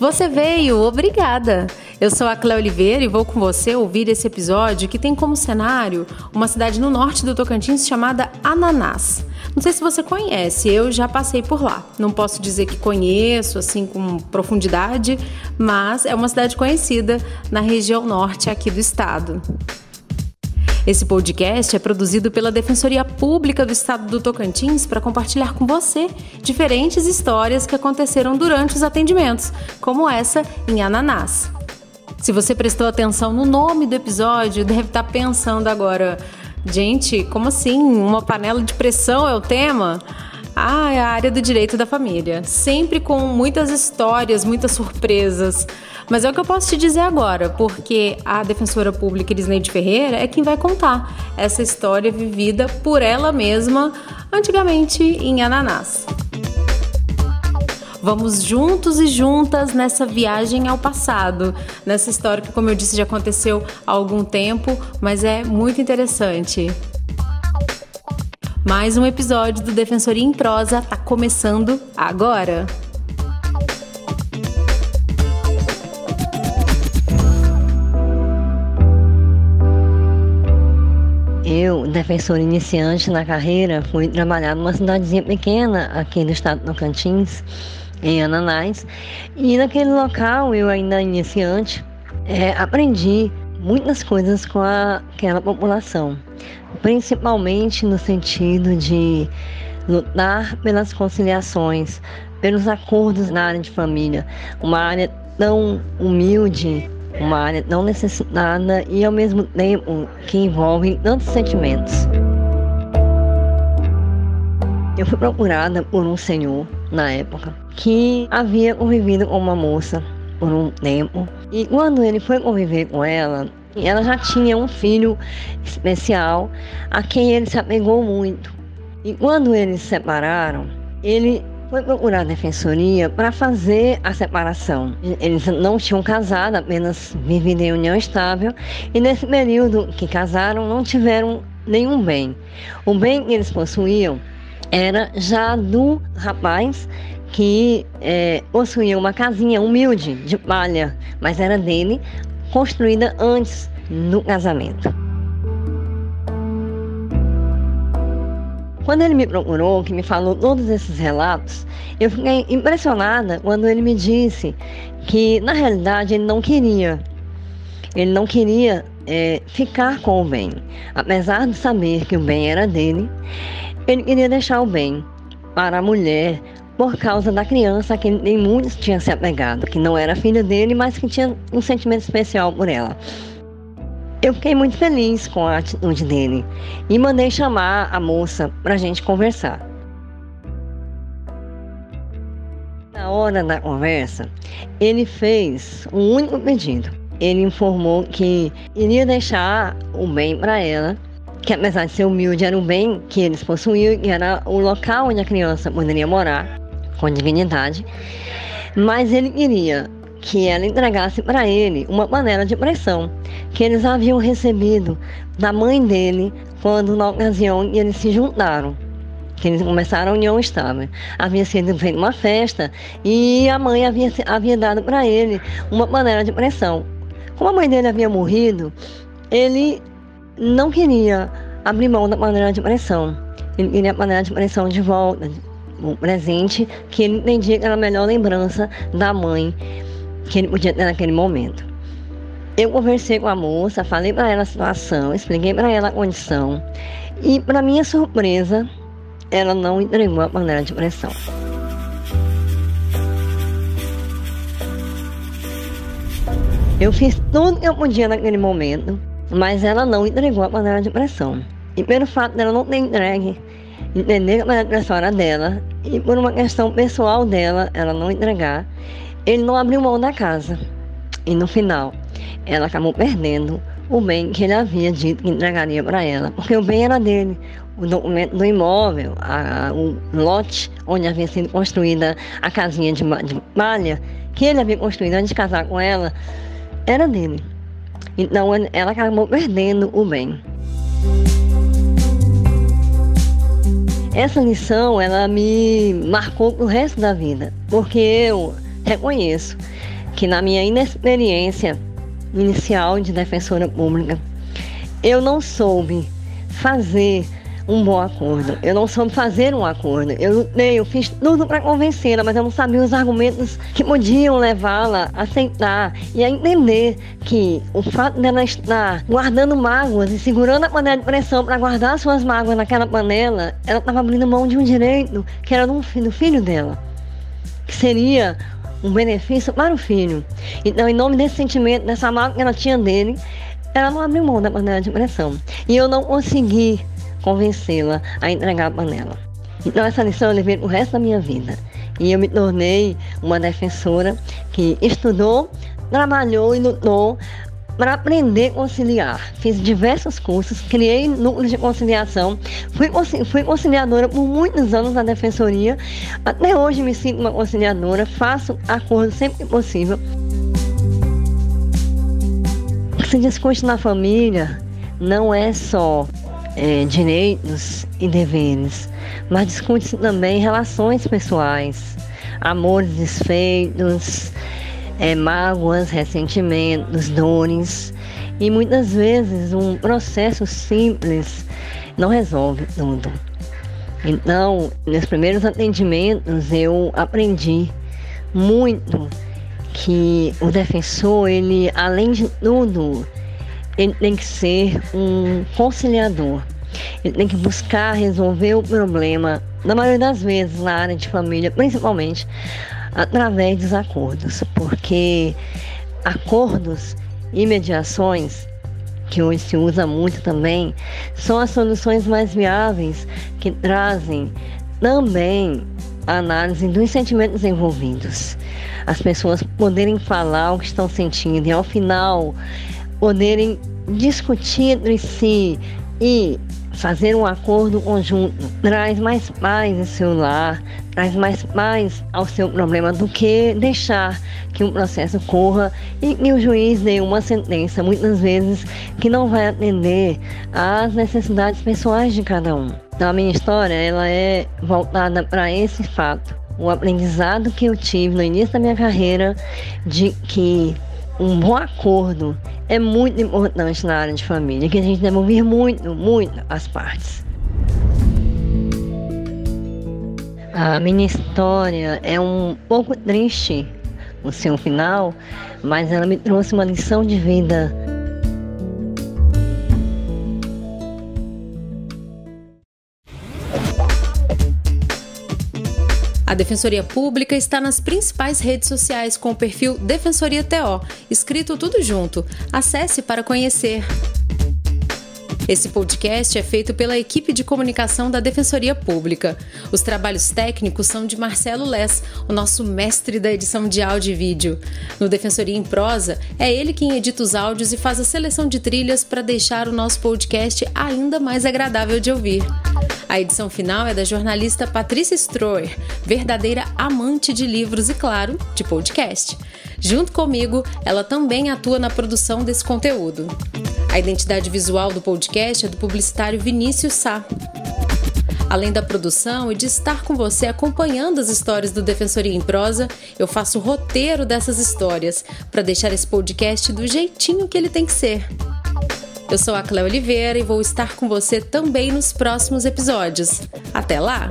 Você veio, obrigada! Eu sou a Cléo Oliveira e vou com você ouvir esse episódio que tem como cenário uma cidade no norte do Tocantins chamada Ananás. Não sei se você conhece, eu já passei por lá. Não posso dizer que conheço, assim, com profundidade, mas é uma cidade conhecida na região norte aqui do estado. Esse podcast é produzido pela Defensoria Pública do Estado do Tocantins para compartilhar com você diferentes histórias que aconteceram durante os atendimentos, como essa em Ananás. Se você prestou atenção no nome do episódio, deve estar pensando agora, gente, como assim? Uma panela de pressão é o tema? É a área do direito da família, sempre com muitas histórias, muitas surpresas. Mas é o que eu posso te dizer agora, porque a defensora pública Elisneide Ferreira é quem vai contar essa história vivida por ela mesma antigamente em Ananás. Vamos juntos e juntas nessa viagem ao passado, nessa história que, como eu disse, já aconteceu há algum tempo, mas é muito interessante. Mais um episódio do Defensoria em Prosa está começando agora. Eu, defensora iniciante na carreira, fui trabalhar numa cidadezinha pequena aqui no estado do Tocantins, em Ananás, e naquele local, eu ainda iniciante, aprendi muitas coisas com aquela população, principalmente no sentido de lutar pelas conciliações, pelos acordos na área de família, uma área tão humilde, uma área tão necessitada e ao mesmo tempo que envolve tantos sentimentos. Eu fui procurada por um senhor, na época, que havia convivido com uma moça por um tempo. E quando ele foi conviver com ela já tinha um filho especial a quem ele se apegou muito. E quando eles se separaram, ele foi procurar a defensoria para fazer a separação. Eles não tinham casado, apenas viviam em união estável. E nesse período que casaram, não tiveram nenhum bem. O bem que eles possuíam era já do rapaz que possuía uma casinha humilde de palha, mas era dele, construída antes do casamento. Quando ele me procurou, que me falou todos esses relatos, eu fiquei impressionada quando ele me disse que, na realidade, ele não queria ficar com o bem. Apesar de saber que o bem era dele, ele queria deixar o bem para a mulher por causa da criança a quem nem muitos tinham se apegado, que não era filha dele, mas que tinha um sentimento especial por ela. Eu fiquei muito feliz com a atitude dele e mandei chamar a moça para a gente conversar. Na hora da conversa, ele fez um único pedido. Ele informou que iria deixar o bem para ela, que apesar de ser humilde, era o bem que eles possuíam, que era o local onde a criança poderia morar, com dignidade, mas ele queria que ela entregasse para ele uma panela de pressão que eles haviam recebido da mãe dele quando, na ocasião em que eles se juntaram, que eles começaram a união estável. Havia sido feita uma festa e a mãe havia dado para ele uma panela de pressão. Como a mãe dele havia morrido, ele não queria abrir mão da panela de pressão. Ele queria a panela de pressão de volta, um presente que ele entendia que era a melhor lembrança da mãe que ele podia ter naquele momento. Eu conversei com a moça, falei para ela a situação, expliquei para ela a condição e, para minha surpresa, ela não entregou a panela de pressão. Eu fiz tudo que eu podia naquele momento, mas ela não entregou a panela de pressão. E pelo fato dela não ter entregue, entender que a panela de pressão era dela, e por uma questão pessoal dela, ela não entregar, ele não abriu mão da casa. E no final, ela acabou perdendo o bem que ele havia dito que entregaria para ela, porque o bem era dele. O documento do imóvel, o lote onde havia sido construída a casinha de palha, que ele havia construído antes de casar com ela, era dele. Então ela acabou perdendo o bem. Essa lição, ela me marcou pro resto da vida, porque eu reconheço que na minha inexperiência inicial de defensora pública, eu não soube fazer um bom acordo. Eu não soube fazer um acordo. Eu fiz tudo para convencê-la, mas eu não sabia os argumentos que podiam levá-la a aceitar e a entender que o fato dela estar guardando mágoas e segurando a panela de pressão para guardar suas mágoas naquela panela, ela estava abrindo mão de um direito que era do filho dela, que seria um benefício para o filho. Então, em nome desse sentimento, dessa mágoa que ela tinha dele, ela não abriu mão da panela de pressão. E eu não consegui convencê-la a entregar a panela. Então essa lição eu levei o resto da minha vida. E eu me tornei uma defensora que estudou, trabalhou e lutou para aprender a conciliar. Fiz diversos cursos, criei núcleos de conciliação, fui conciliadora por muitos anos na defensoria. Até hoje me sinto uma conciliadora, faço acordo sempre que possível. O que se discute na família não é só direitos e deveres, mas discute-se também relações pessoais, amores desfeitos, mágoas, ressentimentos, dores, e muitas vezes um processo simples não resolve tudo. Então, nos primeiros atendimentos eu aprendi muito que o defensor, ele, além de tudo, ele tem que ser um conciliador. Ele tem que buscar resolver o problema, na maioria das vezes, na área de família, principalmente, através dos acordos. Porque acordos e mediações, que hoje se usa muito também, são as soluções mais viáveis que trazem também a análise dos sentimentos envolvidos. As pessoas poderem falar o que estão sentindo e, ao final, poderem discutir entre si e fazer um acordo conjunto, traz mais paz ao seu lar, traz mais paz ao seu problema do que deixar que o processo corra e que o juiz dê uma sentença, muitas vezes, que não vai atender às necessidades pessoais de cada um. Então a minha história, ela é voltada para esse fato, o aprendizado que eu tive no início da minha carreira de que um bom acordo é muito importante na área de família, que a gente deve ouvir muito, muito as partes. A minha história é um pouco triste no seu final, mas ela me trouxe uma lição de vida. A Defensoria Pública está nas principais redes sociais com o perfil Defensoria TO, escrito tudo junto. Acesse para conhecer. Esse podcast é feito pela equipe de comunicação da Defensoria Pública. Os trabalhos técnicos são de Marcelo Less, o nosso mestre da edição de áudio e vídeo. No Defensoria em Prosa, é ele quem edita os áudios e faz a seleção de trilhas para deixar o nosso podcast ainda mais agradável de ouvir. A edição final é da jornalista Patrícia Stroer, verdadeira amante de livros e, claro, de podcast. Junto comigo, ela também atua na produção desse conteúdo. A identidade visual do podcast é do publicitário Vinícius Sá. Além da produção e de estar com você acompanhando as histórias do Defensoria em Prosa, eu faço o roteiro dessas histórias para deixar esse podcast do jeitinho que ele tem que ser. Eu sou a Cléo Oliveira e vou estar com você também nos próximos episódios. Até lá!